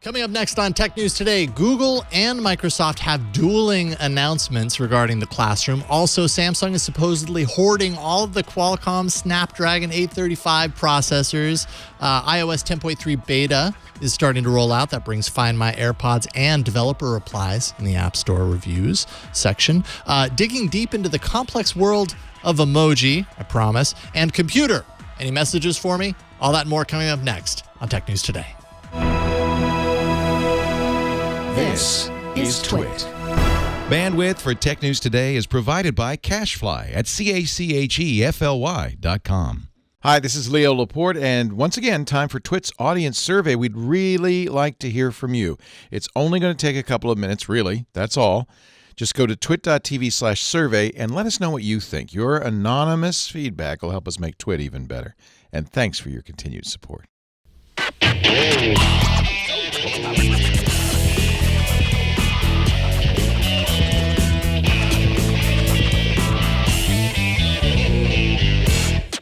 Coming up next on Tech News Today, Google and Microsoft have dueling announcements regarding the classroom. Also, Samsung is supposedly hoarding all of the Qualcomm Snapdragon 835 processors. iOS 10.3 beta is starting to roll out. That brings Find My AirPods and developer replies in the App Store reviews section. Digging deep into the complex world of emoji, I promise, and computer. Any messages for me? All that and more coming up next on Tech News Today. This is Twit. Bandwidth for Tech News Today is provided by CacheFly at CACHEFLY.com. Hi, this is Leo Laporte, and once again, time for Twit's audience survey. We'd really like to hear from you. It's only going to take a couple of minutes, really. That's all. Just go to twit.tv/survey and let us know what you think. Your anonymous feedback will help us make Twit even better. And thanks for your continued support.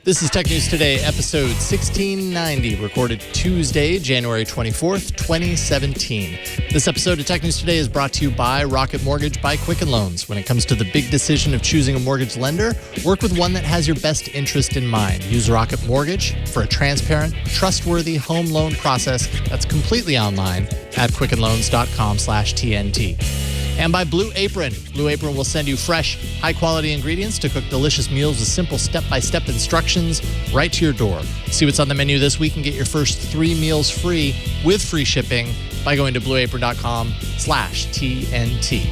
This is Tech News Today, episode 1690, recorded Tuesday, January 24th, 2017. This episode of Tech News Today is brought to you by Rocket Mortgage by Quicken Loans. When it comes to the big decision of choosing a mortgage lender, work with one that has your best interest in mind. Use Rocket Mortgage for a transparent, trustworthy home loan process that's completely online at quickenloans.com/TNT. And by Blue Apron. Blue Apron will send you fresh, high-quality ingredients to cook delicious meals with simple step-by-step instructions right to your door. See what's on the menu this week and get your first 3 meals free with free shipping by going to blueapron.com/TNT.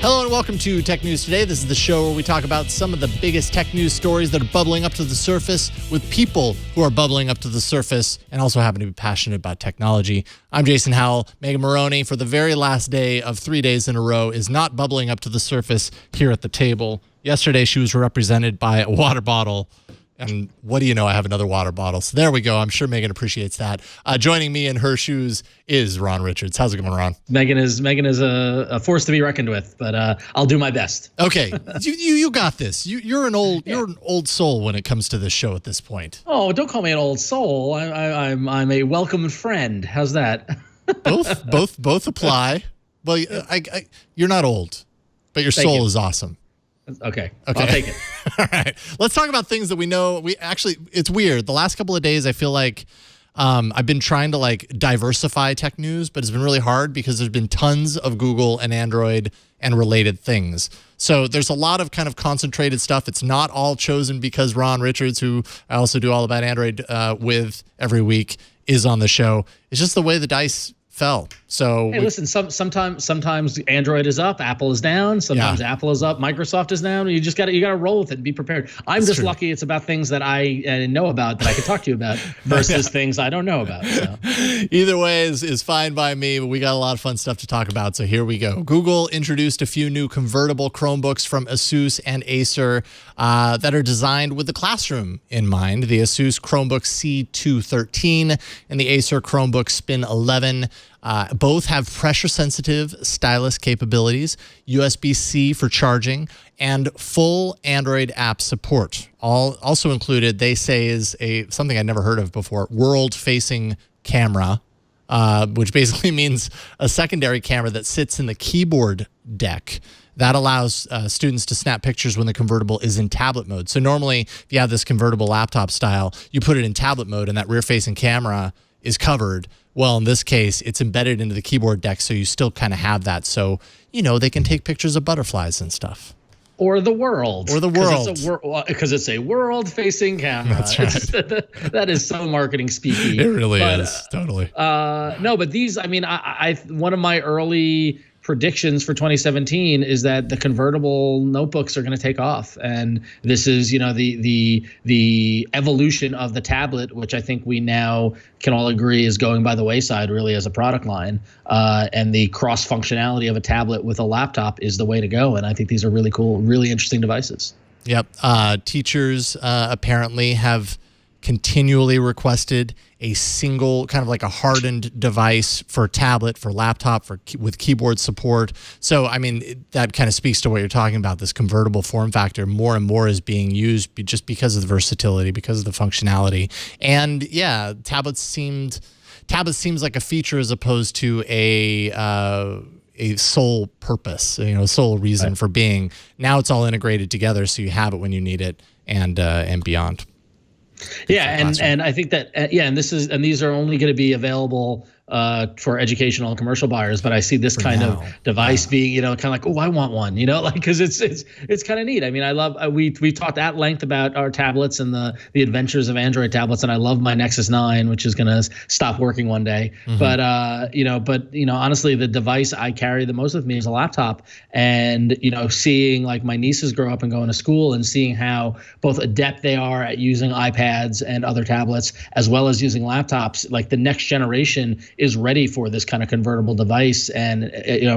Hello and welcome to Tech News Today. This is the show where we talk about some of the biggest tech news stories that are bubbling up to the surface with people who are bubbling up to the surface and also happen to be passionate about technology. I'm Jason Howell. Megan Maroney, for the very last day of 3 days in a row, is not bubbling up to the surface here at the table. Yesterday, she was represented by a water bottle. And what do you know? I have another water bottle. So there we go. I'm sure Megan appreciates that. Joining me in her shoes is Ron Richards. How's it going, Ron? Megan is a force to be reckoned with, but I'll do my best. Okay, you got this. You're an old soul when it comes to this show at this point. Oh, don't call me an old soul. I'm a welcome friend. How's that? both apply. Well, you're not old, but your soul is awesome. Okay. I'll take it. All right. Let's talk about things that we know. It's weird. The last couple of days, I feel like I've been trying to diversify tech news, but it's been really hard because there's been tons of Google and Android and related things. So there's a lot of kind of concentrated stuff. It's not all chosen because Ron Richards, who I also do all about Android with every week, is on the show. It's just the way the dice fell. So hey, listen, sometimes Android is up, Apple is down, sometimes Apple is up, Microsoft is down. You gotta roll with it and be prepared. I'm just lucky it's about things that I know about that I can talk to you about versus things I don't know about. So. Either way is fine by me, but we got a lot of fun stuff to talk about, so here we go. Google introduced a few new convertible Chromebooks from Asus and Acer that are designed with the classroom in mind. The Asus Chromebook C213 and the Acer Chromebook Spin 11 both have pressure-sensitive stylus capabilities, USB-C for charging, and full Android app support. Also included, they say, is something I'd never heard of before, world-facing camera, which basically means a secondary camera that sits in the keyboard deck. That allows students to snap pictures when the convertible is in tablet mode. So normally, if you have this convertible laptop style, you put it in tablet mode and that rear-facing camera is covered. Well, in this case, it's embedded into the keyboard deck, so you still kind of have that. So, they can take pictures of butterflies and stuff. Or the world. Because it's a world-facing camera. That's right. That is so marketing speaky. It really is. Totally. No, but these, one of my early predictions for 2017 is that the convertible notebooks are going to take off, and this is the evolution of the tablet, which I think we now can all agree is going by the wayside really as a product line, and the cross functionality of a tablet with a laptop is the way to go, and I think these are really cool, really interesting devices. Yep. Teachers apparently have continually requested a single kind of like a hardened device for tablet, for laptop, with keyboard support. So, that kind of speaks to what you're talking about. This convertible form factor more and more is being used just because of the versatility, because of the functionality. And yeah, tablets seemed tablet seems like a feature as opposed to a sole purpose, sole reason for being. Now it's all integrated together, so you have it when you need it and beyond. Yeah, and I think that and these are only going to be available for educational and commercial buyers, but I see this kind of device being, kind of like, oh, I want one, like, because it's kind of neat. I mean, I love we talked at length about our tablets and the adventures of Android tablets, and I love my Nexus 9, which is going to stop working one day. But honestly, the device I carry the most with me is a laptop, and seeing like my nieces grow up and go into school and seeing how both adept they are at using iPads and other tablets as well as using laptops, like the next generation is ready for this kind of convertible device. And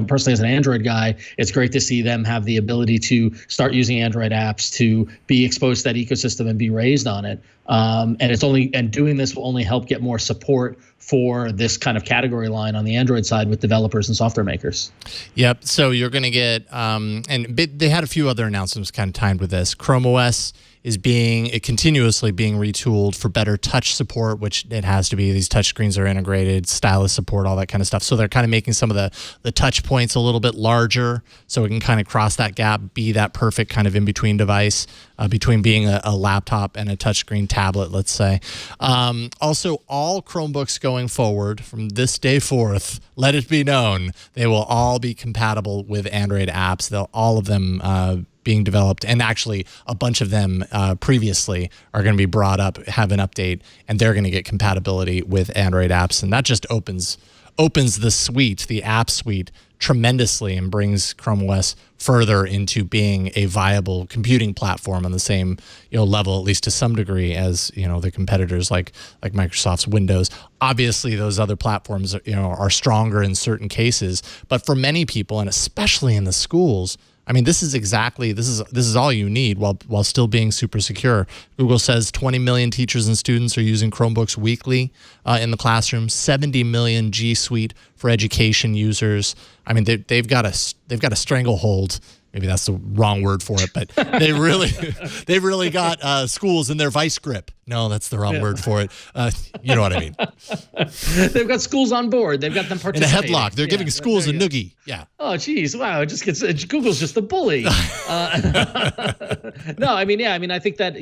personally, as an Android guy, it's great to see them have the ability to start using Android apps, to be exposed to that ecosystem and be raised on it. And doing this will only help get more support for this kind of category line on the Android side with developers and software makers. Yep. So you're going to get, and they had a few other announcements kind of timed with this. Chrome OS is continuously being retooled for better touch support, which it has to be. These touch screens are integrated, stylus support, all that kind of stuff. So they're kind of making some of the touch points a little bit larger so it can kind of cross that gap, be that perfect kind of in-between device between being a laptop and a touchscreen tablet, let's say. Also, all Chromebooks going forward from this day forth, let it be known, they will all be compatible with Android apps. All of them being developed, and actually a bunch of them previously are going to be brought up, have an update, and they're going to get compatibility with Android apps. And that just opens the suite, the app suite, tremendously, and brings Chrome OS further into being a viable computing platform on the same level, at least to some degree, as the competitors like Microsoft's Windows. Obviously, those other platforms are stronger in certain cases, but for many people, and especially in the schools, I mean, this is all you need while still being super secure. Google says 20 million teachers and students are using Chromebooks weekly in the classroom. 70 million G Suite for education users. I mean, they've got a stranglehold. Maybe that's the wrong word for it, but they've really got schools in their vice grip. No, that's the wrong word for it. You know what I mean? They've got schools on board. They've got them participating. In a headlock. They're giving schools a noogie. Yeah. Oh, geez. Wow. It just gets Google's just a bully. No, I mean, I think that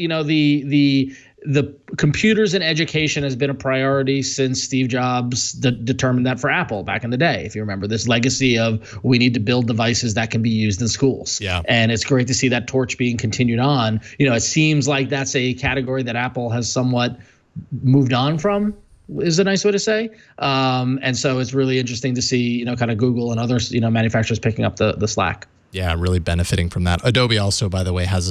the computers in education has been a priority since Steve Jobs determined that for Apple back in the day. If you remember this legacy of we need to build devices that can be used in schools. Yeah. And it's great to see that torch being continued on. It seems like that's a category that Apple has somewhat moved on from, is a nice way to say. And so it's really interesting to see, kind of Google and others, manufacturers picking up the slack. Yeah, really benefiting from that. Adobe also, by the way, has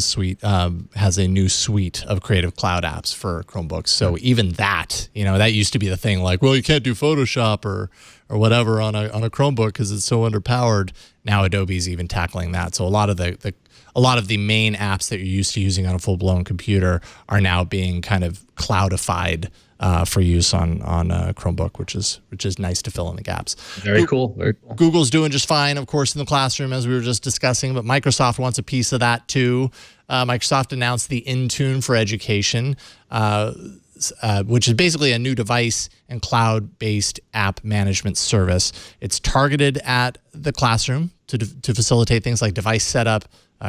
a new suite of Creative Cloud apps for Chromebooks. So even that, that used to be the thing, like, well, you can't do Photoshop or whatever on a Chromebook because it's so underpowered. Now Adobe's even tackling that. So a lot of the main apps that you're used to using on a full-blown computer are now being kind of cloudified for use on a Chromebook, which is nice to fill in the gaps. Very cool. Very cool. Google's doing just fine, of course, in the classroom, as we were just discussing, but Microsoft wants a piece of that too. Microsoft announced the Intune for education, which is basically a new device and cloud-based app management service. It's targeted at the classroom to facilitate things like device setup,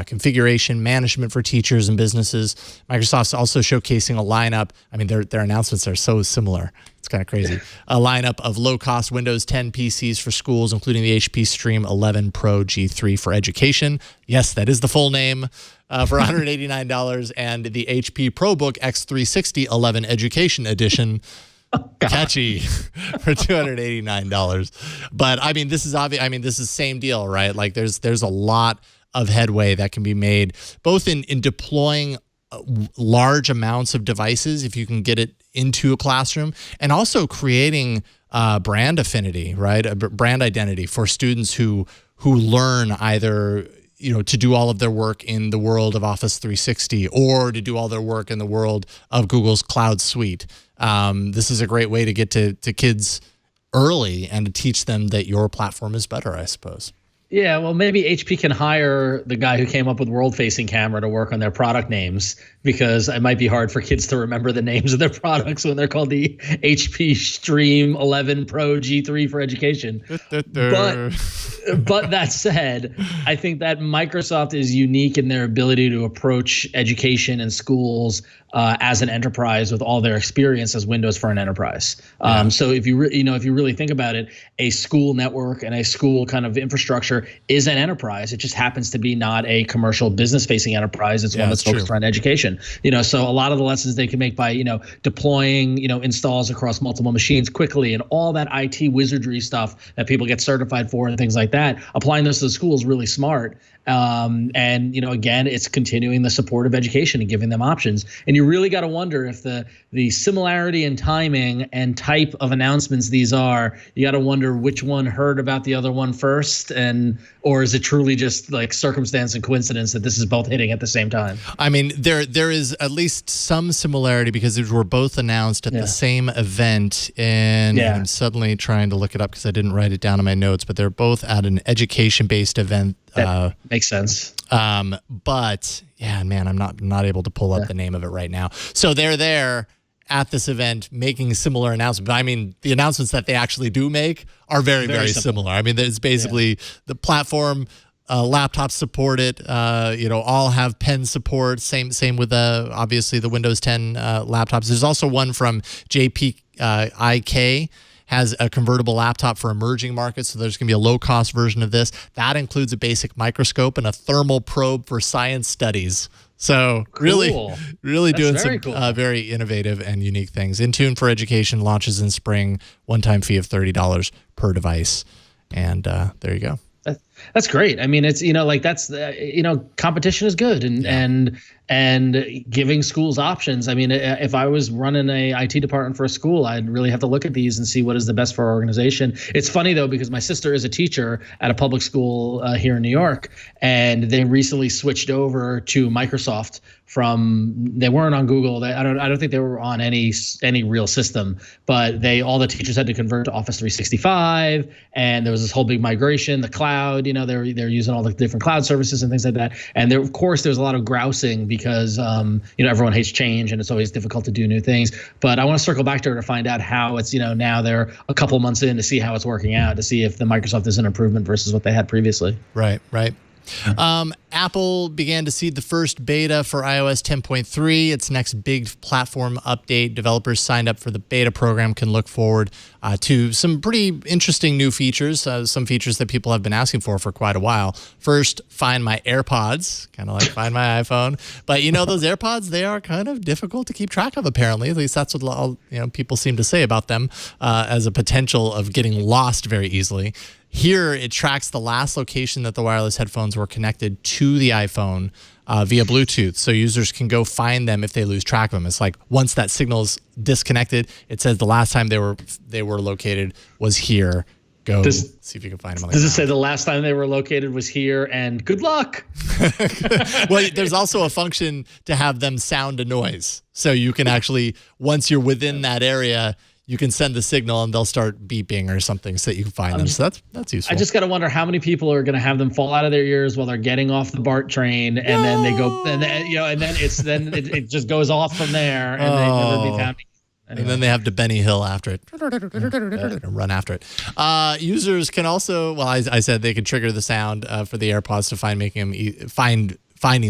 configuration, management for teachers and businesses. Microsoft's also showcasing a lineup. I mean, their announcements are so similar. It's kind of crazy. A lineup of low-cost Windows 10 PCs for schools, including the HP Stream 11 Pro G3 for education. Yes, that is the full name. For $189, and the HP ProBook X360 11 Education Edition. Catchy for $289. But I mean, this is obvious. I mean, this is same deal, right? Like there's a lot of headway that can be made, both in deploying large amounts of devices, if you can get it into a classroom, and also creating brand affinity, right? A brand identity for students who learn either to do all of their work in the world of Office 360 or to do all their work in the world of Google's Cloud Suite. This is a great way to get to kids early and to teach them that your platform is better, I suppose. Yeah, well, maybe HP can hire the guy who came up with world-facing camera to work on their product names, because it might be hard for kids to remember the names of their products when they're called the HP Stream 11 Pro G3 for education. But that said, I think that Microsoft is unique in their ability to approach education and schools as an enterprise with all their experience as Windows for an enterprise. So if you if you really think about it, a school network and a school kind of infrastructure is an enterprise. It just happens to be not a commercial business-facing enterprise. It's one that's focused around education. So a lot of the lessons they can make by deploying installs across multiple machines quickly and all that IT wizardry stuff that people get certified for and things like that. Applying those to the school is really smart. And again, it's continuing the support of education and giving them options. And you really got to wonder if the similarity in timing and type of announcements these are. You got to wonder which one heard about the other one first, or is it truly just like circumstance and coincidence that this is both hitting at the same time? I mean, there is at least some similarity because these were both announced at the same event, and I'm suddenly trying to look it up because I didn't write it down in my notes. But they're both at an education-based event. That makes sense. But yeah, man, I'm not able to pull up the name of it right now. So they're there at this event making similar announcements. But I mean, the announcements that they actually do make are very, very similar. I mean, it's basically the platform, laptops support it. All have pen support. Same with obviously the Windows 10 laptops. There's also one from JPIK. Has a convertible laptop for emerging markets, so there's going to be a low-cost version of this. That includes a basic microscope and a thermal probe for science studies. So really doing some very innovative and unique things. Intune for Education launches in spring, one-time fee of $30 per device. And there you go. That's great. I mean, it's that's competition is good, and giving schools options. I mean, if I was running a IT department for a school, I'd really have to look at these and see what is the best for our organization. It's funny though, because my sister is a teacher at a public school here in New York, and they recently switched over to Microsoft they weren't on Google. I don't think they were on any real system, but all the teachers had to convert to Office 365, and there was this whole big migration, the cloud. They're using all the different cloud services and things like that. And of course, there's a lot of grousing because everyone hates change and it's always difficult to do new things. But I want to circle back to her to find out how it's now they're a couple months in to see how it's working out, to see if the Microsoft is an improvement versus what they had previously. Right. Apple began to seed the first beta for iOS 10.3, its next big platform update. Developers signed up for the beta program can look forward to some pretty interesting new features, some features that people have been asking for quite a while. First, Find My AirPods, kind of like Find My iPhone. But those AirPods, they are kind of difficult to keep track of, apparently. At least that's what people seem to say about them as a potential of getting lost very easily. Here, it tracks the last location that the wireless headphones were connected to the iPhone via Bluetooth, so users can go find them if they lose track of them. It's like once that signal is disconnected, it says the last time they were located was here. Go see if you can find them on the ground. Does it say the last time they were located was here and good luck? Well, there's also a function to have them sound a noise, so you can actually, once you're within that area, you can send the signal and they'll start beeping or something so that you can find them. So that's useful. I just got to wonder how many people are going to have them fall out of their ears while they're getting off the BART train, and then they go, and then it just goes off from there, and they never be found. Anyway. And then they have to Benny Hill after it, run after it. Users can also, I said they can trigger the sound for the AirPods to finding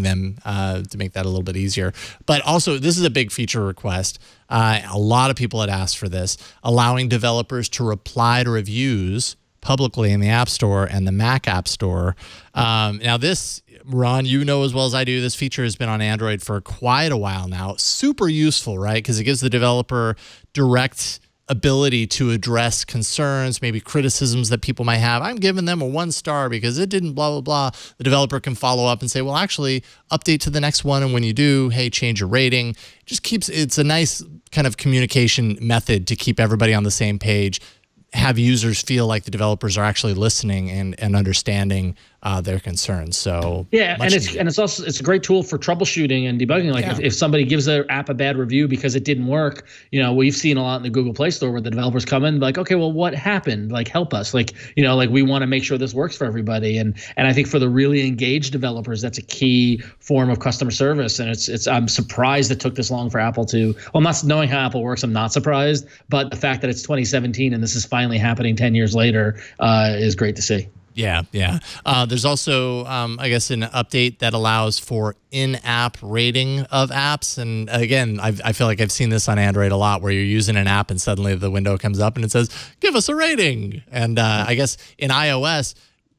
them to make that a little bit easier. But also, this is a big feature request. A lot of people had asked for this, allowing developers to reply to reviews publicly in the App Store and the Mac App Store. Now this, Ron, as well as I do, this feature has been on Android for quite a while now. Super useful, right? Because it gives the developer direct ability to address concerns, maybe criticisms that people might have. I'm giving them a 1 star because it didn't blah, blah, blah. The developer can follow up and say, well, actually, update to the next one. And when you do, hey, change your rating. It's a nice kind of communication method to keep everybody on the same page, have users feel like the developers are actually listening and understanding their concerns. So yeah, and it's also a great tool for troubleshooting and debugging. Like if somebody gives their app a bad review because it didn't work, we've seen a lot in the Google Play Store where the developers come in like, okay, well, what happened? Like, help us. Like, like we want to make sure this works for everybody. And I think for the really engaged developers, that's a key form of customer service. And I'm surprised it took this long for Apple to. Well, not knowing how Apple works, I'm not surprised. But the fact that it's 2017 and this is finally happening 10 years later is great to see. Yeah. There's also, I guess, an update that allows for in-app rating of apps. And again, I feel like I've seen this on Android a lot, where you're using an app and suddenly the window comes up and it says, "Give us a rating." And I guess in iOS,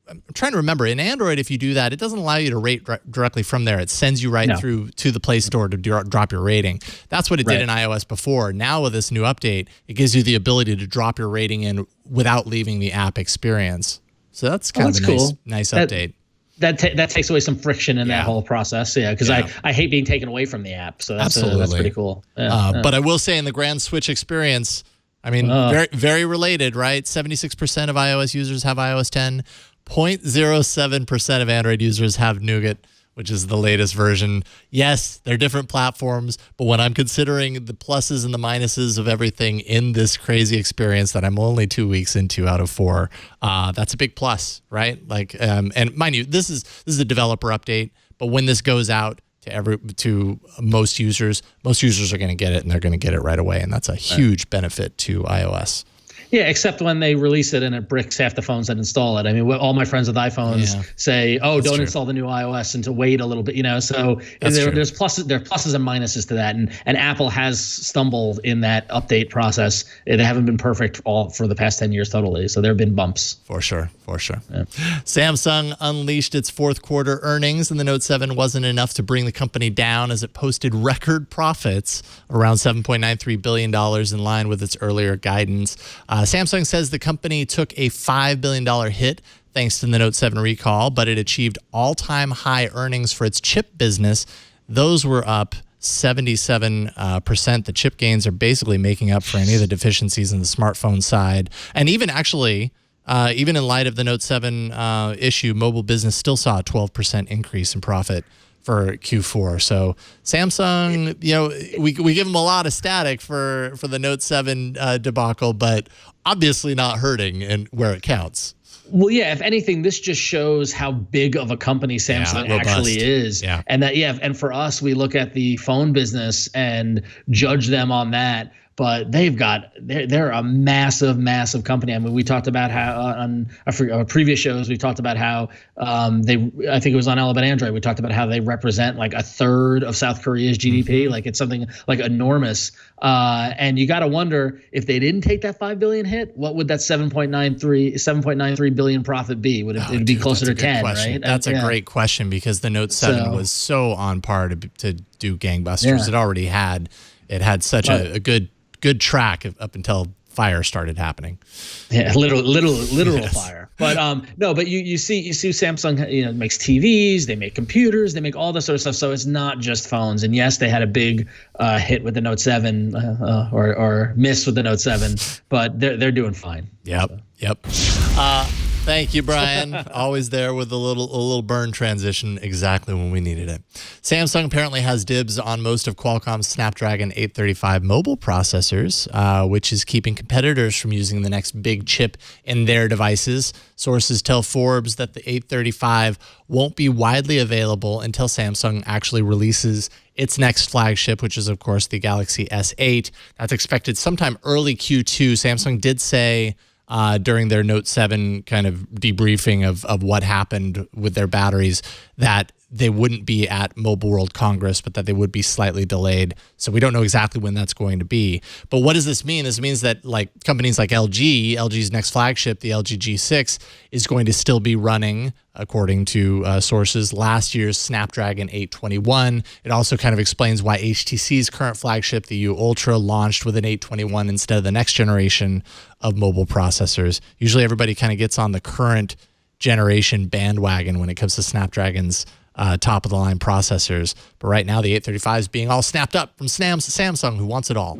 I'm trying to remember, in Android, if you do that, it doesn't allow you to rate directly from there. It sends you right through to the Play Store to drop your rating. That's what it did in iOS before. Now with this new update, it gives you the ability to drop your rating in without leaving the app experience. So that's kind of a nice update. That takes away some friction in that whole process. Yeah, because I hate being taken away from the app. So that's pretty cool. But I will say, in the grand switch experience, I mean, very, very related, right? 76% of iOS users have iOS 10. 0.07% of Android users have Nougat, which is the latest version. Yes, they're different platforms, but when I'm considering the pluses and the minuses of everything in this crazy experience that I'm only 2 weeks into out of 4, that's a big plus, right? Like, and mind you, this is a developer update, but when this goes out to most users are going to get it, and they're going to get it right away, and that's a huge benefit to iOS. Yeah, except when they release it and it bricks half the phones that install it. I mean, all my friends with iPhones say, "Oh, don't install the new iOS and to wait a little bit." So there's pluses and minuses to that, and Apple has stumbled in that update process. They haven't been perfect for the past 10 years totally. So there have been bumps. For sure. Yeah. Samsung unleashed its fourth quarter earnings, and the Note 7 wasn't enough to bring the company down, as it posted record profits of around $7.93 billion, in line with its earlier guidance. Samsung says the company took a $5 billion hit thanks to the Note 7 recall, but it achieved all-time high earnings for its chip business. Those were up 77%. The chip gains are basically making up for any of the deficiencies in the smartphone side. And even actually, even in light of the Note 7 issue, mobile business still saw a 12% increase in profit for Q4. So Samsung, we give them a lot of static for the Note 7 debacle, but obviously not hurting and where it counts. Well, yeah, if anything, this just shows how big of a company Samsung actually is. Yeah. And and for us, we look at the phone business and judge them on that. But they're a massive company. I mean, we talked about how on our previous shows, we talked about how I think it was on Alabama Android, we talked about how they represent like a third of South Korea's GDP. Like, it's something like enormous. And you got to wonder, if they didn't take that $5 billion hit, what would that 7.93 billion profit be? Would it be closer to 10, right? That's a great question, because the Note 7 was so on par to do gangbusters. It had such a good track up until fire started happening. Yeah, literal fire. But no, but you see Samsung, makes TVs, they make computers, they make all this sort of stuff. So it's not just phones. And yes, they had a big hit with the Note 7 or miss with the Note 7, but they're doing fine. Yep. Thank you, Brian. Always there with a little burn transition exactly when we needed it. Samsung apparently has dibs on most of Qualcomm's Snapdragon 835 mobile processors, which is keeping competitors from using the next big chip in their devices. Sources tell Forbes that the 835 won't be widely available until Samsung actually releases its next flagship, which is, of course, the Galaxy S8. That's expected sometime early Q2. Samsung did say during their Note 7 kind of debriefing of what happened with their batteries that they wouldn't be at Mobile World Congress, but that they would be slightly delayed. So we don't know exactly when that's going to be. But what does this mean? This means that companies like LG's next flagship, the LG G6, is going to still be running, according to sources, last year's Snapdragon 821. It also kind of explains why HTC's current flagship, the U Ultra, launched with an 821 instead of the next generation of mobile processors. Usually everybody kind of gets on the current generation bandwagon when it comes to Snapdragon's top-of-the-line processors. But right now, the 835 is being all snapped up from Samsung, who wants it all.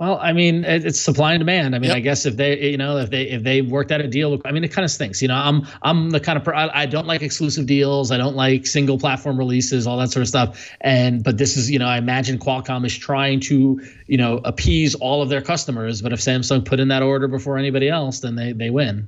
Well, I mean, it's supply and demand. I mean, Yep. I guess if they worked out a deal, I mean, it kind of stinks. I'm the kind of I don't like exclusive deals. I don't like single platform releases, all that sort of stuff. But this is, I imagine Qualcomm is trying to, appease all of their customers. But if Samsung put in that order before anybody else, then they win.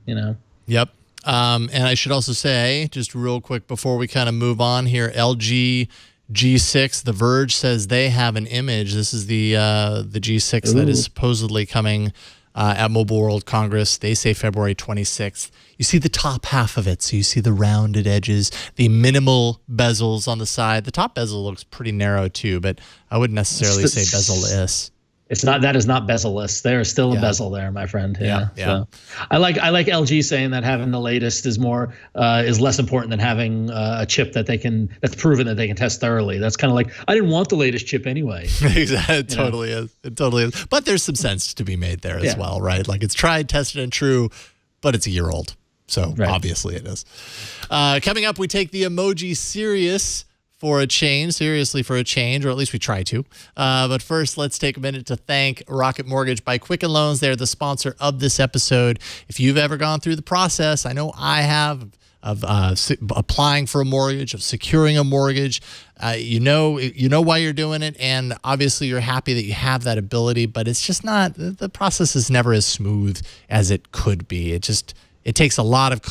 Yep. And I should also say, just real quick before we kind of move on here, LG G6, The Verge says they have an image. This is the G6 that is supposedly coming at Mobile World Congress. They say February 26th. You see the top half of it, so you see the rounded edges, the minimal bezels on the side. The top bezel looks pretty narrow too, but I wouldn't necessarily say bezel-less. It's not. That is not bezel-less. There is still a bezel there, my friend. Yeah. So I like LG saying that having the latest is less important than having a chip that's proven that they can test thoroughly. That's kind of like, I didn't want the latest chip anyway. Exactly. It totally is. It totally is. But there's some sense to be made there as well, right? Like it's tried, tested, and true, but it's a year old. So obviously it is. Coming up, we take the emoji seriously for a change, or at least we try to. But first, let's take a minute to thank Rocket Mortgage by Quicken Loans. They're the sponsor of this episode. If you've ever gone through the process, I know I have, of applying for a mortgage, of securing a mortgage, you know why you're doing it, and obviously you're happy that you have that ability, but it's just not, the process is never as smooth as it could be. It takes a lot of,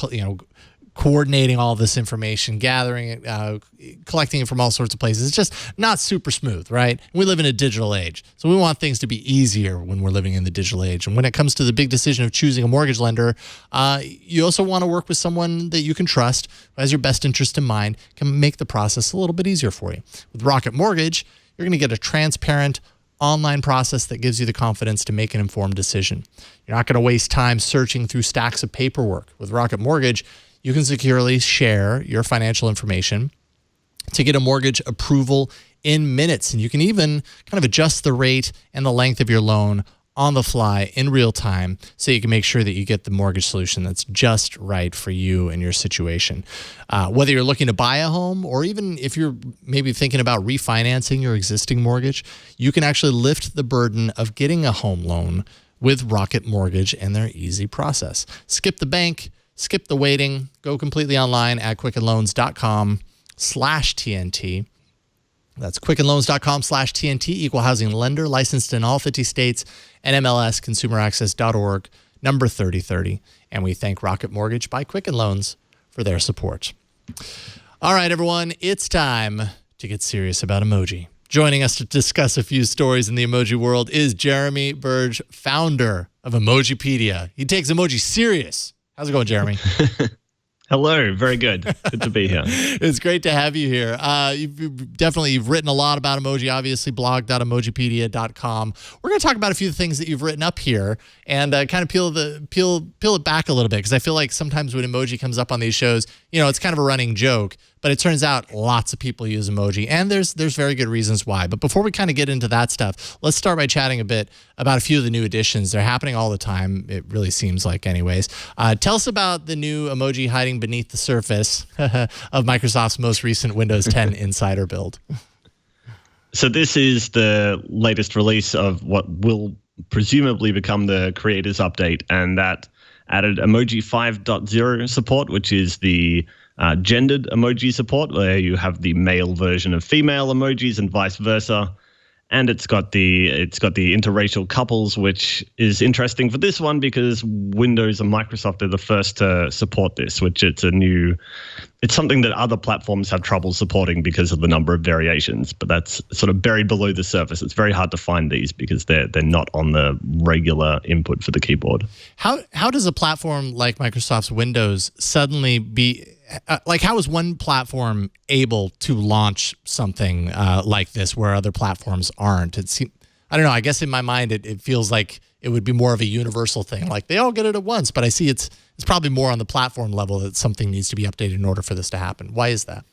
coordinating all this information, gathering it, collecting it from all sorts of places. It's just not super smooth, right? We live in a digital age, so we want things to be easier when we're living in the digital age. And when it comes to the big decision of choosing a mortgage lender, you also want to work with someone that you can trust, who has your best interest in mind, can make the process a little bit easier for you. With Rocket Mortgage, you're going to get a transparent online process that gives you the confidence to make an informed decision. You're not going to waste time searching through stacks of paperwork. With Rocket Mortgage, you can securely share your financial information to get a mortgage approval in minutes. And you can even kind of adjust the rate and the length of your loan on the fly in real time, so you can make sure that you get the mortgage solution that's just right for you and your situation. Whether you're looking to buy a home, or even if you're maybe thinking about refinancing your existing mortgage, you can actually lift the burden of getting a home loan with Rocket Mortgage and their easy process. Skip the bank, skip the waiting, go completely online at quickenloans.com/TNT. That's quickenloans.com/TNT, equal housing lender, licensed in all 50 states, and MLS, consumeraccess.org, number 3030. And we thank Rocket Mortgage by Quicken Loans for their support. All right, everyone, it's time to get serious about emoji. Joining us to discuss a few stories in the emoji world is Jeremy Burge, founder of Emojipedia. He takes emoji serious. How's it going, Jeremy? Hello, very good. Good to be here. It's great to have you here. You've written a lot about emoji, obviously, blog.emojipedia.com. We're going to talk about a few things that you've written up here and kind of peel it back a little bit, because I feel like sometimes when emoji comes up on these shows, it's kind of a running joke, but it turns out lots of people use emoji, and there's very good reasons why. But before we kind of get into that stuff, let's start by chatting a bit about a few of the new additions. They're happening all the time, it really seems like anyways. Tell us about the new emoji hiding beneath the surface of Microsoft's most recent Windows 10 Insider build. So this is the latest release of what will presumably become the Creators Update, and that added Emoji 5.0 support, which is the gendered emoji support, where you have the male version of female emojis and vice versa. And it's got the interracial couples, which is interesting for this one because Windows and Microsoft are the first to support this, which it's something that other platforms have trouble supporting because of the number of variations. But that's sort of buried below the surface. It's very hard to find these because they're not on the regular input for the keyboard. How does a platform like Microsoft's Windows suddenly be how is one platform able to launch something like this where other platforms aren't? I don't know. I guess in my mind, it feels like it would be more of a universal thing. Like they all get it at once, but I see it's probably more on the platform level that something needs to be updated in order for this to happen. Why is that?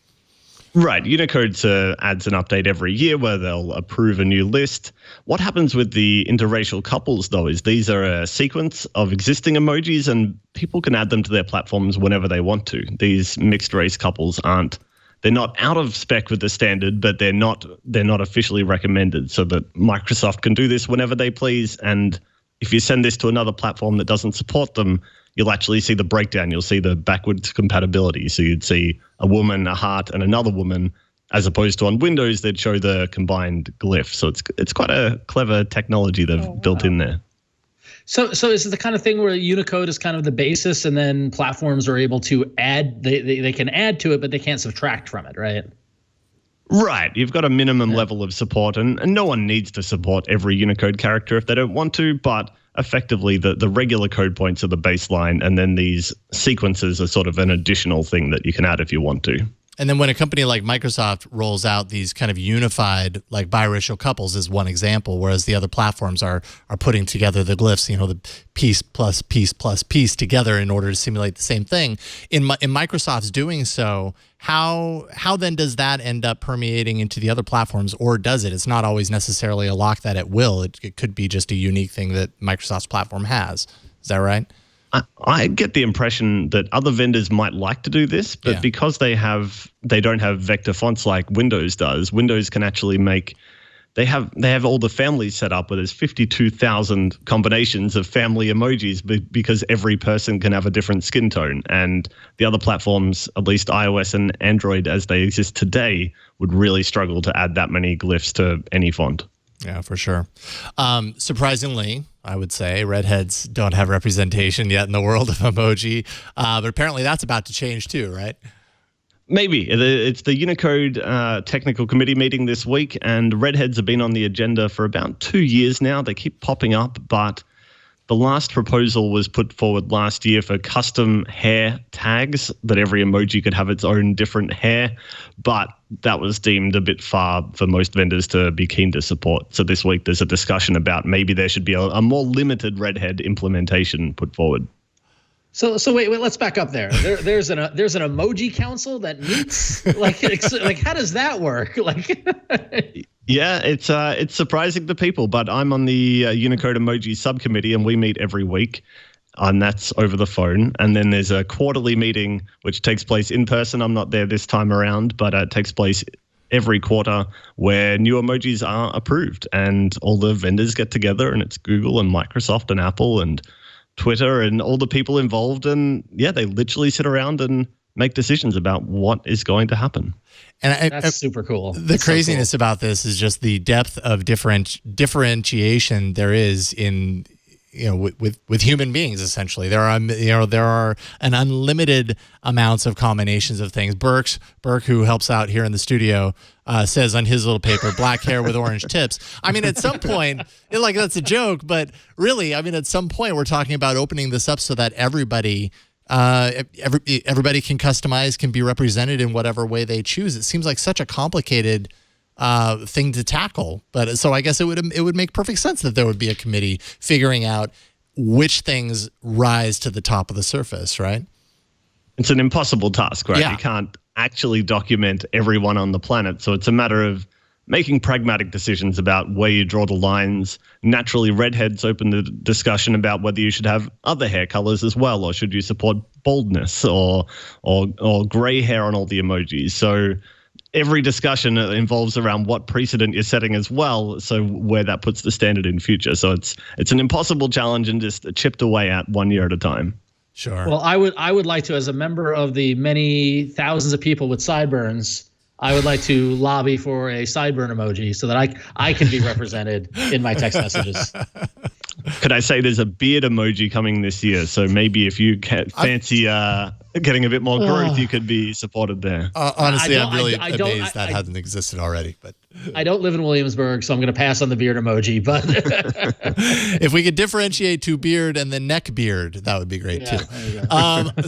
Right. Unicode adds an update every year where they'll approve a new list. What happens with the interracial couples, though, is these are a sequence of existing emojis, and people can add them to their platforms whenever they want to. These mixed race couples aren't they're not out of spec with the standard, but they're not officially recommended, so that Microsoft can do this whenever they please. And if you send this to another platform that doesn't support them, you'll actually see the breakdown. You'll see the backwards compatibility. So you'd see a woman, a heart, and another woman, as opposed to on Windows, they'd show the combined glyph. So it's quite a clever technology they've built in there. So is it the kind of thing where Unicode is kind of the basis, and then platforms are able to add, they can add to it, but they can't subtract from it, right? Right. You've got a minimum level of support, and no one needs to support every Unicode character if they don't want to, but effectively the regular code points are the baseline, and then these sequences are sort of an additional thing that you can add if you want to. And then when a company like Microsoft rolls out these kind of unified, like biracial couples is one example, whereas the other platforms are putting together the glyphs, the piece plus piece plus piece together in order to simulate the same thing. In Microsoft's doing so, how then does that end up permeating into the other platforms, or does it? It's not always necessarily a lock that it will. It could be just a unique thing that Microsoft's platform has. Is that right? I get the impression that other vendors might like to do this, but because they don't have vector fonts like Windows does, Windows can actually they have all the families set up where there's 52,000 combinations of family emojis because every person can have a different skin tone. And the other platforms, at least iOS and Android as they exist today, would really struggle to add that many glyphs to any font. Yeah, for sure. Surprisingly, I would say redheads don't have representation yet in the world of emoji, but apparently that's about to change too, right? Maybe. It's the Unicode technical committee meeting this week, and redheads have been on the agenda for about 2 years now. They keep popping up, but the last proposal was put forward last year for custom hair tags, that every emoji could have its own different hair, but that was deemed a bit far for most vendors to be keen to support. So this week there's a discussion about maybe there should be a more limited redhead implementation put forward. So wait, let's back up there. There's an emoji council that meets. Like how does that work? Yeah, it's surprising to people, but I'm on the Unicode emoji subcommittee, and we meet every week, and that's over the phone. And then there's a quarterly meeting which takes place in person. I'm not there this time around, but it takes place every quarter where new emojis are approved, and all the vendors get together, and it's Google and Microsoft and Apple and Twitter and all the people involved, and they literally sit around and make decisions about what is going to happen. And that's super cool. The craziness about this is just the depth of differentiation there is in with human beings. Essentially, there are an unlimited amounts of combinations of things. Burke, who helps out here in the studio, says on his little paper, black hair with orange tips. I mean, at some point, that's a joke, but really, I mean, at some point, we're talking about opening this up so that everybody can customize, can be represented in whatever way they choose. It seems like such a complicated thing to tackle, but so I guess it would make perfect sense that there would be a committee figuring out which things rise to the top of the surface, right? It's an impossible task, right? Yeah. You can't actually document everyone on the planet, so it's a matter of making pragmatic decisions about where you draw the lines. Naturally, redheads open the discussion about whether you should have other hair colors as well, or should you support baldness or gray hair on all the emojis. So every discussion involves around what precedent you're setting as well, so where that puts the standard in future. So it's an impossible challenge and just chipped away at 1 year at a time. Sure. Well, I would like to, as a member of the many thousands of people with sideburns, I would like to lobby for a sideburn emoji so that I can be represented in my text messages. Could I say there's a beard emoji coming this year? So maybe if you fancy getting a bit more growth, you could be supported there. Honestly, I'm really amazed that hasn't existed already. But I don't live in Williamsburg, so I'm going to pass on the beard emoji. But if we could differentiate to beard and then neck beard, that would be great too.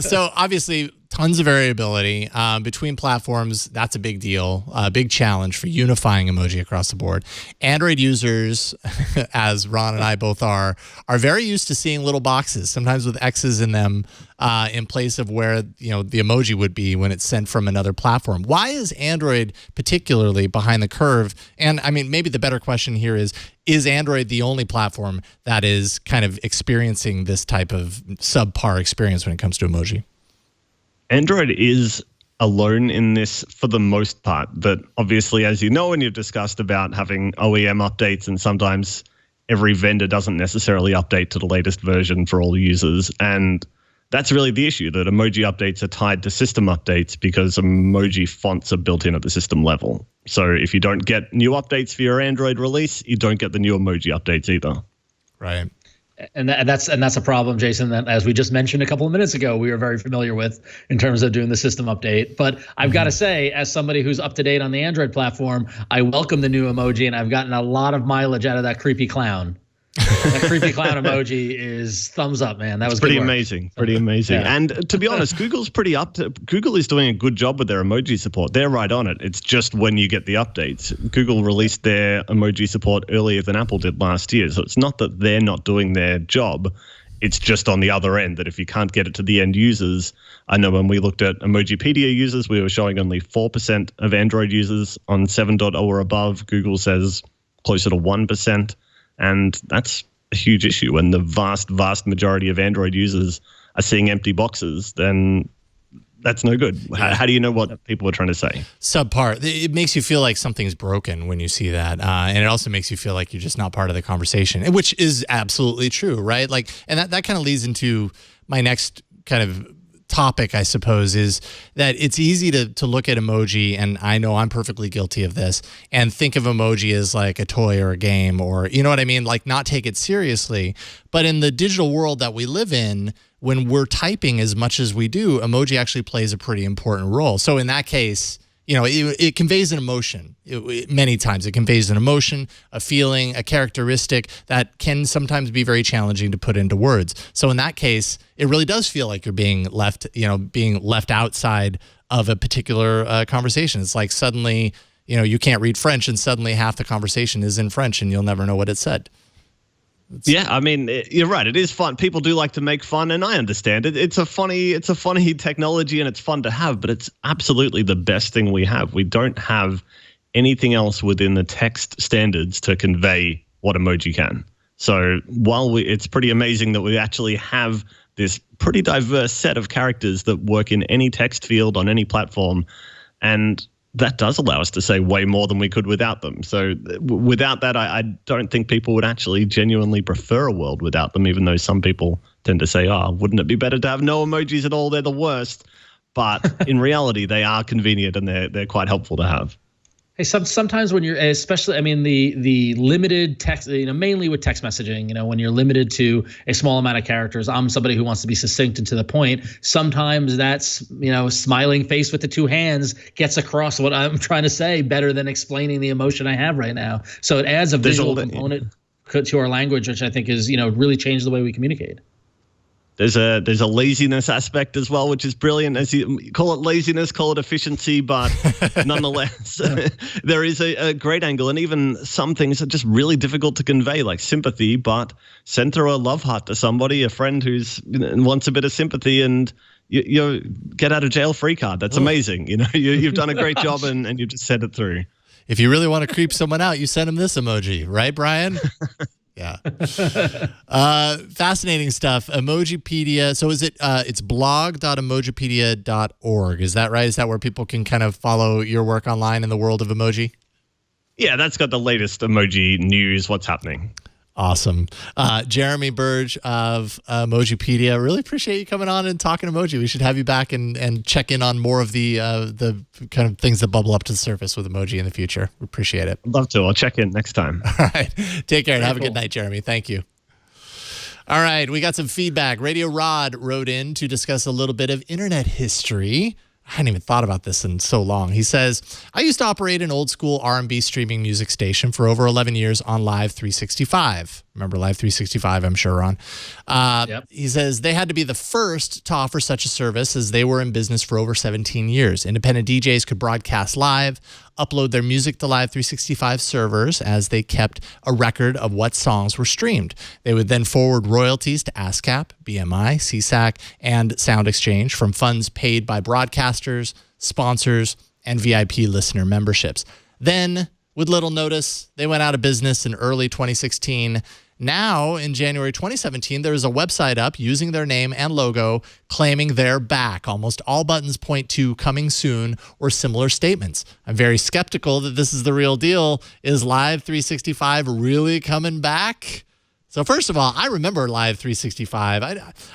So obviously, tons of variability between platforms. That's a big deal, a big challenge for unifying emoji across the board. Android users, as Ron and I both are very used to seeing little boxes, sometimes with X's in them, in place of where the emoji would be when it's sent from another platform. Why is Android particularly behind the curve? And I mean, maybe the better question here is Android the only platform that is kind of experiencing this type of subpar experience when it comes to emoji? Android is alone in this for the most part. That obviously, as you know, and you've discussed about having OEM updates, and sometimes every vendor doesn't necessarily update to the latest version for all users. And that's really the issue, that emoji updates are tied to system updates because emoji fonts are built in at the system level. So if you don't get new updates for your Android release, you don't get the new emoji updates either. Right. And that's a problem, Jason, that, as we just mentioned a couple of minutes ago, we are very familiar with in terms of doing the system update. But I've got to say, as somebody who's up to date on the Android platform, I welcome the new emoji, and I've gotten a lot of mileage out of that creepy clown. That creepy clown emoji is thumbs up, man. That was pretty good work. amazing. Pretty amazing. Yeah. And to be honest, Google is doing a good job with their emoji support. They're right on it. It's just when you get the updates. Google released their emoji support earlier than Apple did last year. So it's not that they're not doing their job. It's just on the other end that if you can't get it to the end users, I know when we looked at Emojipedia users, we were showing only 4% of Android users on 7.0 or above. Google says closer to 1%. And that's a huge issue. When the vast, vast majority of Android users are seeing empty boxes, then that's no good. How do you know what people are trying to say? Subpar. It makes you feel like something's broken when you see that. And it also makes you feel like you're just not part of the conversation, which is absolutely true, right? Like, and that kind of leads into my next kind of topic, I suppose, is that it's easy to look at emoji, and I know I'm perfectly guilty of this, and think of emoji as like a toy or a game, or, you know what I mean? Like, not take it seriously. But in the digital world that we live in, when we're typing as much as we do, emoji actually plays a pretty important role. So in that case, you know, it conveys an emotion. Many times it conveys an emotion, a feeling, a characteristic that can sometimes be very challenging to put into words. So in that case, it really does feel like you're being left outside of a particular conversation. It's like suddenly, you know, you can't read French, and suddenly half the conversation is in French and you'll never know what it said. Yeah, I mean, you're right. It is fun. People do like to make fun, and I understand it. It's a funny technology, and it's fun to have, but it's absolutely the best thing we have. We don't have anything else within the text standards to convey what emoji can. So while it's pretty amazing that we actually have this pretty diverse set of characters that work in any text field on any platform, and that does allow us to say way more than we could without them. So without that, I don't think people would actually genuinely prefer a world without them, even though some people tend to say, oh, wouldn't it be better to have no emojis at all? They're the worst. But in reality, they are convenient, and they're quite helpful to have. Hey, sometimes when you're, especially, I mean, the limited text, you know, mainly with text messaging, you know, when you're limited to a small amount of characters, I'm somebody who wants to be succinct and to the point. Sometimes that's, you know, smiling face with the two hands gets across what I'm trying to say better than explaining the emotion I have right now. So it adds a visual component to our language, which I think is, you know, really changed the way we communicate. There's a laziness aspect as well, which is brilliant. As you call it laziness, call it efficiency, but nonetheless, there is a great angle. And even some things are just really difficult to convey, like sympathy, but send through a love heart to somebody, a friend who's wants a bit of sympathy, and you get out of jail free card. That's amazing. You know, you've done a great job, and you just sent it through. If you really want to creep someone out, you send them this emoji, right, Brian? Yeah. Fascinating stuff. Emojipedia. So is it, it's blog.emojipedia.org. Is that right? Is that where people can kind of follow your work online in the world of emoji? Yeah, that's got the latest emoji news, what's happening. Awesome. Jeremy Burge of Emojipedia, really appreciate you coming on and talking emoji. We should have you back and check in on more of the kind of things that bubble up to the surface with emoji in the future. We appreciate it. I'd love to. I'll check in next time. All right. Take care and have a good night, Jeremy. Thank you. All right. We got some feedback. Radio Rod wrote in to discuss a little bit of internet history. I hadn't even thought about this in so long. He says, I used to operate an old school R&B streaming music station for over 11 years on Live 365. Remember Live 365, I'm sure, Ron. Yep. He says, they had to be the first to offer such a service as they were in business for over 17 years. Independent DJs could broadcast live, upload their music to Live 365 servers as they kept a record of what songs were streamed. They would then forward royalties to ASCAP, BMI, CSAC, and Sound Exchange from funds paid by broadcasters, sponsors, and VIP listener memberships. Then, with little notice, they went out of business in early 2016. Now, in January 2017, there is a website up using their name and logo claiming they're back. Almost all buttons point to coming soon or similar statements. I'm very skeptical that this is the real deal. Is Live 365 really coming back? So first of all, I remember Live 365.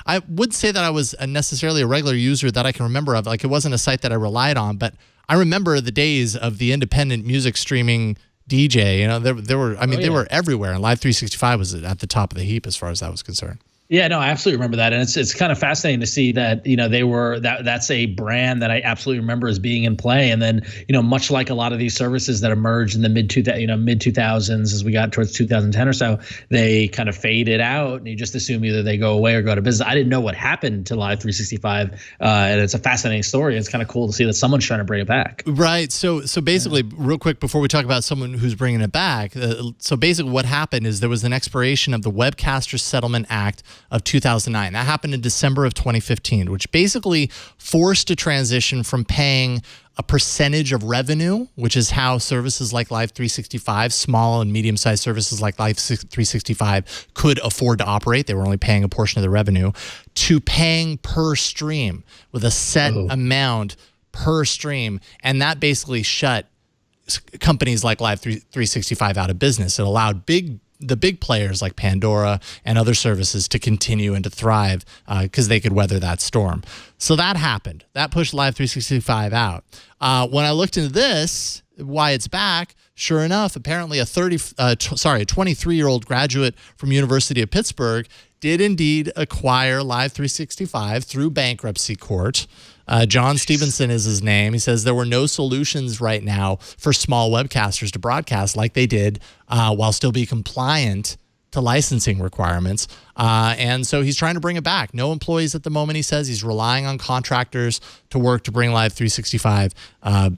I would say that I was necessarily a regular user that I can remember of. Like, it wasn't a site that I relied on, but I remember the days of the independent music streaming DJ. You know, there were, they were everywhere, and Live 365 was at the top of the heap as far as that was concerned. Yeah, no, I absolutely remember that, and it's kind of fascinating to see that they were that's a brand that I absolutely remember as being in play, and then much like a lot of these services that emerged in the mid 2000s as we got towards 2010 or so, they kind of faded out, and you just assume either they go away or go to business. I didn't know what happened to Live 365, and it's a fascinating story. It's kind of cool to see that someone's trying to bring it back. Right. So basically, real quick before we talk about someone who's bringing it back, so basically what happened is there was an expiration of the Webcasters Settlement Act of 2009. That happened in December of 2015, which basically forced a transition from paying a percentage of revenue, which is how services like Live 365, small and medium-sized services like Live 365 could afford to operate. They were only paying a portion of the revenue, to paying per stream with a set amount per stream. And that basically shut companies like Live 365 out of business. It allowed the big players like Pandora and other services to continue and to thrive because they could weather that storm. So that happened. That pushed Live 365 out. When I looked into this, why it's back, sure enough, apparently a 23-year-old graduate from University of Pittsburgh did indeed acquire Live 365 through bankruptcy court. John Stevenson is his name. He says there were no solutions right now for small webcasters to broadcast like they did while still be compliant to licensing requirements. And so he's trying to bring it back. No employees at the moment, he says. He's relying on contractors to work to bring Live 365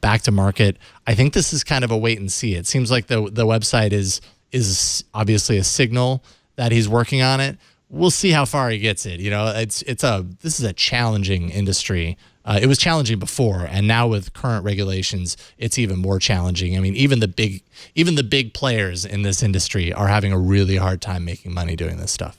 back to market. I think this is kind of a wait and see. It seems like the website is obviously a signal that he's working on it. We'll see how far he gets it. This is a challenging industry. It was challenging before, and now with current regulations, it's even more challenging. I mean, even the big players in this industry are having a really hard time making money doing this stuff.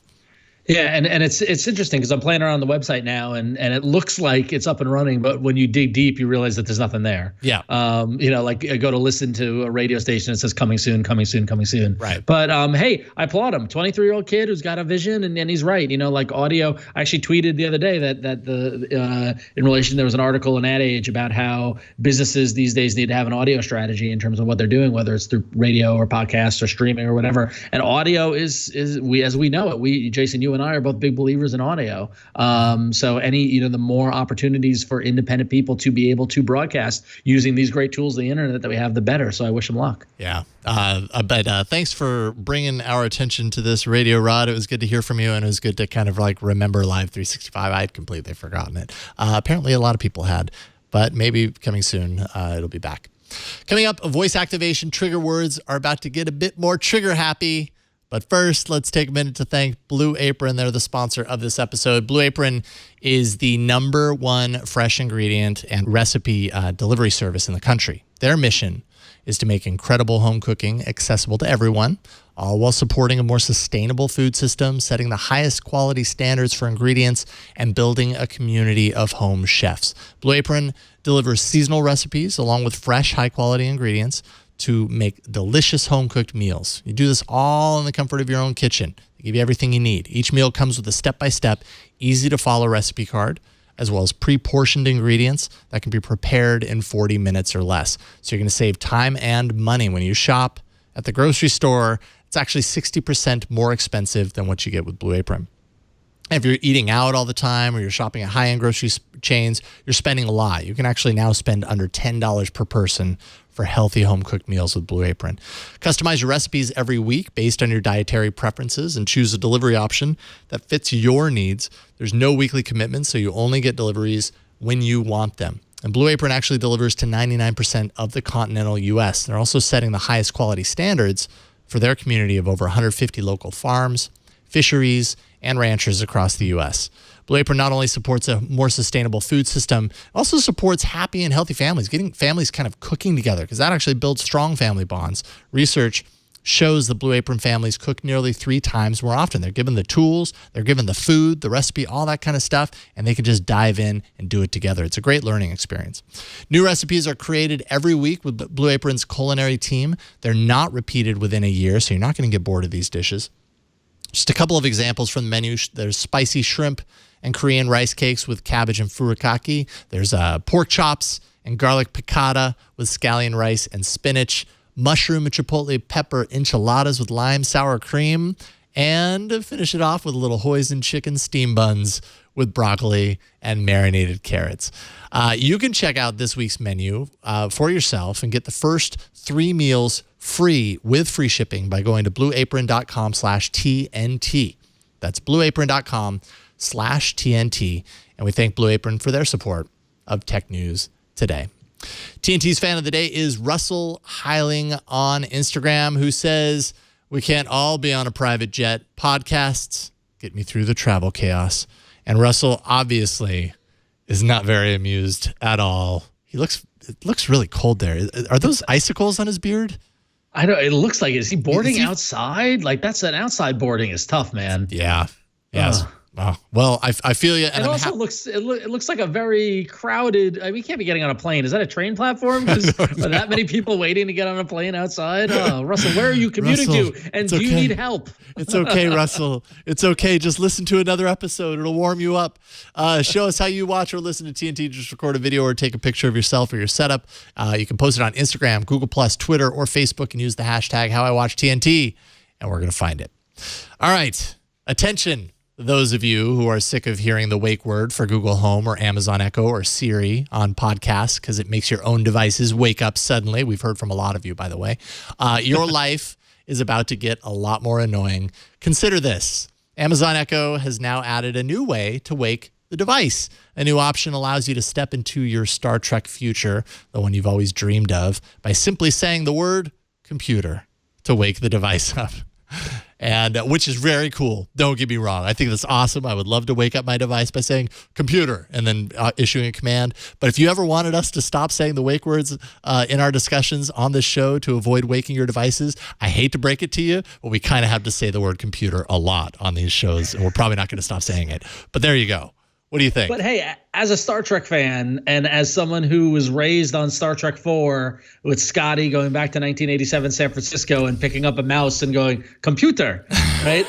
Yeah, and it's interesting because I'm playing around the website now, and it looks like it's up and running, but when you dig deep, you realize that there's nothing there. Yeah. Like I go to listen to a radio station, it says coming soon, coming soon, coming soon. Right. But hey, I applaud him. 23-year-old kid who's got a vision, and he's right. Like audio. I actually tweeted the other day that the in relation, there was an article in Ad Age about how businesses these days need to have an audio strategy in terms of what they're doing, whether it's through radio or podcasts or streaming or whatever. And audio is as we know it. Jason, you and I are both big believers in audio. So the more opportunities for independent people to be able to broadcast using these great tools, the internet that we have, the better. So I wish them luck. Yeah. But thanks for bringing our attention to this, Radio Rod. It was good to hear from you, and it was good to kind of like remember Live 365. I had completely forgotten it. Apparently a lot of people had, but maybe coming soon, it'll be back. Coming up, voice activation trigger words are about to get a bit more trigger happy. But first, let's take a minute to thank Blue Apron. They're the sponsor of this episode. Blue Apron is the #1 fresh ingredient and recipe delivery service in the country. Their mission is to make incredible home cooking accessible to everyone, all while supporting a more sustainable food system, setting the highest quality standards for ingredients, and building a community of home chefs. Blue Apron delivers seasonal recipes along with fresh, high-quality ingredients to make delicious home-cooked meals. You do this all in the comfort of your own kitchen. They give you everything you need. Each meal comes with a step-by-step, easy-to-follow recipe card, as well as pre-portioned ingredients that can be prepared in 40 minutes or less. So you're going to save time and money when you shop at the grocery store. It's actually 60% more expensive than what you get with Blue Apron. And if you're eating out all the time or you're shopping at high-end grocery chains, you're spending a lot. You can actually now spend under $10 per person for healthy home-cooked meals with Blue Apron. Customize your recipes every week based on your dietary preferences and choose a delivery option that fits your needs. There's no weekly commitment, so you only get deliveries when you want them. And Blue Apron actually delivers to 99% of the continental U.S. They're also setting the highest quality standards for their community of over 150 local farms, fisheries, and ranchers across the U.S. Blue Apron not only supports a more sustainable food system, it also supports happy and healthy families, getting families kind of cooking together, because that actually builds strong family bonds. Research shows the Blue Apron families cook nearly 3 times more often. They're given the tools, they're given the food, the recipe, all that kind of stuff, and they can just dive in and do it together. It's a great learning experience. New recipes are created every week with Blue Apron's culinary team. They're not repeated within a year, so you're not going to get bored of these dishes. Just a couple of examples from the menu. There's spicy shrimp and Korean rice cakes with cabbage and furikake. There's pork chops and garlic piccata with scallion rice and spinach. Mushroom and chipotle pepper enchiladas with lime sour cream. And finish it off with a little hoisin chicken steam buns with broccoli and marinated carrots. You can check out this week's menu for yourself and get the first 3 meals free with free shipping by going to blueapron.com/TNT. That's blueapron.com/TNT. And we thank Blue Apron for their support of Tech News Today. TNT's fan of the day is Russell Heiling on Instagram, who says, "We can't all be on a private jet. Podcasts get me through the travel chaos." And Russell obviously is not very amused at all. It looks really cold there. Are those icicles on his beard? I don't. It looks like, is he boarding outside? Like, that's an outside boarding is tough, man. Yeah. Yes. Oh, well, I feel you. And it also looks like a very crowded. I mean, we can't be getting on a plane. Is that a train platform? Because are that many people waiting to get on a plane outside? Oh, Russell, where are you commuting to? And do you need help? It's okay, Russell. It's okay. Just listen to another episode. It'll warm you up. Show us how you watch or listen to TNT. Just record a video or take a picture of yourself or your setup. You can post it on Instagram, Google+, Twitter, or Facebook, and use the hashtag HowIWatchTNT, and we're going to find it. All right. Attention. Those of you who are sick of hearing the wake word for Google Home or Amazon Echo or Siri on podcasts because it makes your own devices wake up suddenly. We've heard from a lot of you, by the way. Your life is about to get a lot more annoying. Consider this. Amazon Echo has now added a new way to wake the device. A new option allows you to step into your Star Trek future, the one you've always dreamed of, by simply saying the word computer to wake the device up. And which is very cool. Don't get me wrong. I think that's awesome. I would love to wake up my device by saying computer and then issuing a command. But if you ever wanted us to stop saying the wake words in our discussions on this show to avoid waking your devices, I hate to break it to you, but we kind of have to say the word computer a lot on these shows, and we're probably not going to stop saying it. But there you go. What do you think? But hey, as a Star Trek fan and as someone who was raised on Star Trek 4 with Scotty going back to 1987 San Francisco and picking up a mouse and going, computer, right?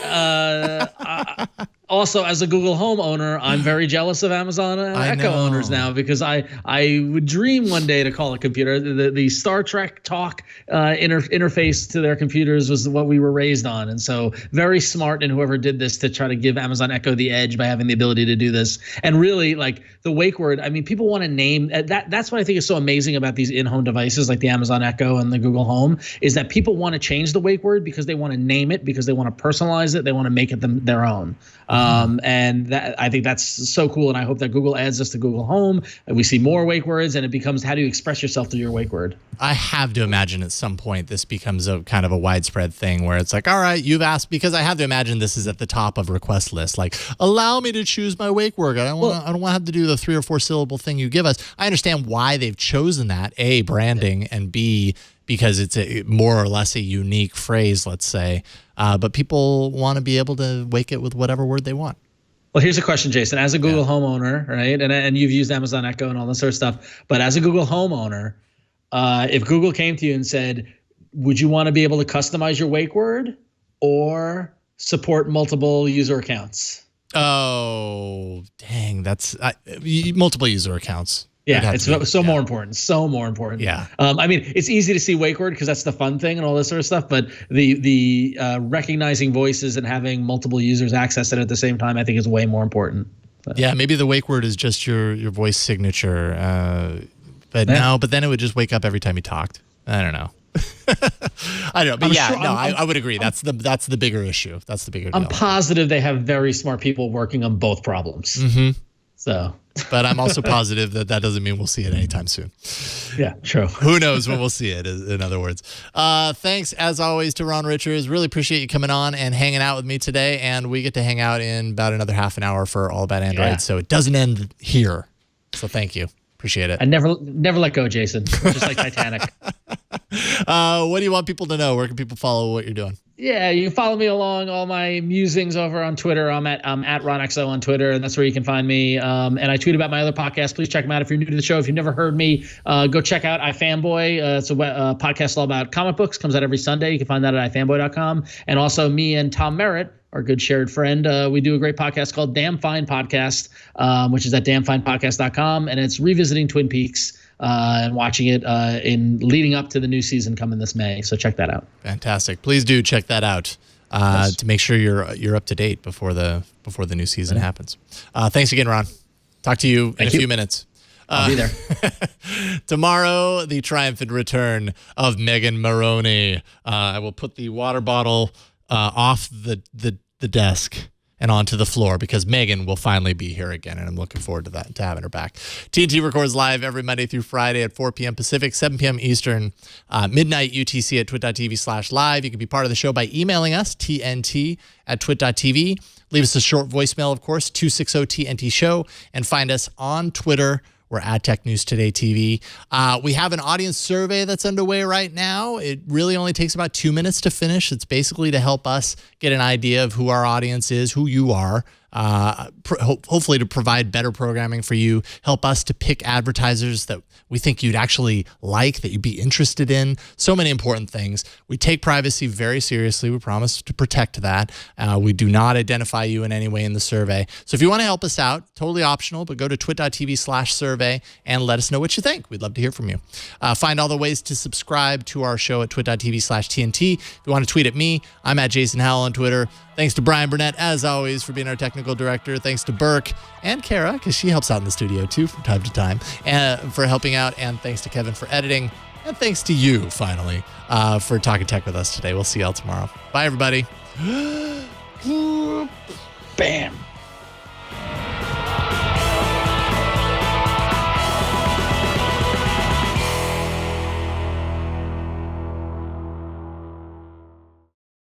Also, as a Google Home owner, I'm very jealous of Amazon Echo owners now because I would dream one day to call a computer. The Star Trek talk interface to their computers was what we were raised on. And so very smart in whoever did this to try to give Amazon Echo the edge by having the ability to do this. And really, like the wake word, I mean, people want to name that. That's what I think is so amazing about these in-home devices like the Amazon Echo and the Google Home is that people want to change the wake word because they want to name it, because they want to personalize it. They want to make it their own. And that, I think that's so cool. And I hope that Google adds this to Google Home and we see more wake words and it becomes, how do you express yourself through your wake word? I have to imagine at some point this becomes a kind of a widespread thing where it's like, all right, you've asked, because I have to imagine this is at the top of request list. Like, allow me to choose my wake word. I don't want to have to do the 3 or 4 syllable thing you give us. I understand why they've chosen that, A, branding, and B, because it's a more or less a unique phrase, let's say. But people want to be able to wake it with whatever word they want. Well, here's a question, Jason. As a Google homeowner, right, and you've used Amazon Echo and all this sort of stuff, but as a Google homeowner, if Google came to you and said, would you want to be able to customize your wake word or support multiple user accounts? Oh, dang. That's multiple user accounts. Yeah, it's more important. So more important. Yeah. I mean, it's easy to see wake word because that's the fun thing and all this sort of stuff. But the recognizing voices and having multiple users access it at the same time, I think, is way more important. So. Yeah, maybe the wake word is just your voice signature. But then it would just wake up every time you talked. I don't know. I don't know, but I would agree. That's the bigger issue. That's the bigger deal. I'm positive they have very smart people working on both problems. Mm-hmm. So, but I'm also positive that doesn't mean we'll see it anytime soon. Yeah, true. Who knows when we'll see it, in other words. Thanks, as always, to Ron Richards. Really appreciate you coming on and hanging out with me today. And we get to hang out in about another half an hour for All About Android. Yeah. So it doesn't end here. So thank you. Appreciate it. I never let go, Jason. Just like Titanic. What do you want people to know? Where can people follow what you're doing? Yeah, you can follow me along all my musings over on Twitter. I'm at RonXO on Twitter, and that's where you can find me. And I tweet about my other podcasts. Please check them out. If you're new to the show, if you've never heard me, go check out iFanboy. It's a podcast all about comic books. Comes out every Sunday. You can find that at ifanboy.com. And also me and Tom Merritt, our good shared friend, we do a great podcast called Damn Fine Podcast, which is at damnfinepodcast.com. And it's revisiting Twin Peaks. And watching it in leading up to the new season coming this May. So check that out. Fantastic. Please do check that out to make sure you're up to date before the new season happens. Thanks again, Ron. Talk to you in a few minutes. I'll be there. Tomorrow, the triumphant return of Megan Maroney. I will put the water bottle off the desk and onto the floor because Megan will finally be here again, and I'm looking forward to having her back. TNT records live every Monday through Friday at 4 p.m. Pacific, 7 p.m. Eastern, midnight UTC at twit.tv/live. You can be part of the show by emailing us, tnt@twit.tv. Leave us a short voicemail, of course, 260-TNT-SHOW, and find us on Twitter. We're at Tech News Today TV. We have an audience survey that's underway right now. It really only takes about 2 minutes to finish. It's basically to help us get an idea of who our audience is, who you are, hopefully to provide better programming for you, help us to pick advertisers that we think you'd actually like, that you'd be interested in. So many important things. We take privacy very seriously. We promise to protect that. We do not identify you in any way in the survey. So if you want to help us out, totally optional, but go to twit.tv/survey and let us know what you think. We'd love to hear from you. Find all the ways to subscribe to our show at twit.tv/TNT. If you want to tweet at me, I'm at Jason Howell on Twitter. Thanks to Brian Burnett, as always, for being our technical director. Thanks to Burke and Kara, because she helps out in the studio, too, from time to time, for helping out. And thanks to Kevin for editing. And thanks to you, finally, for talking tech with us today. We'll see y'all tomorrow. Bye, everybody. Bam.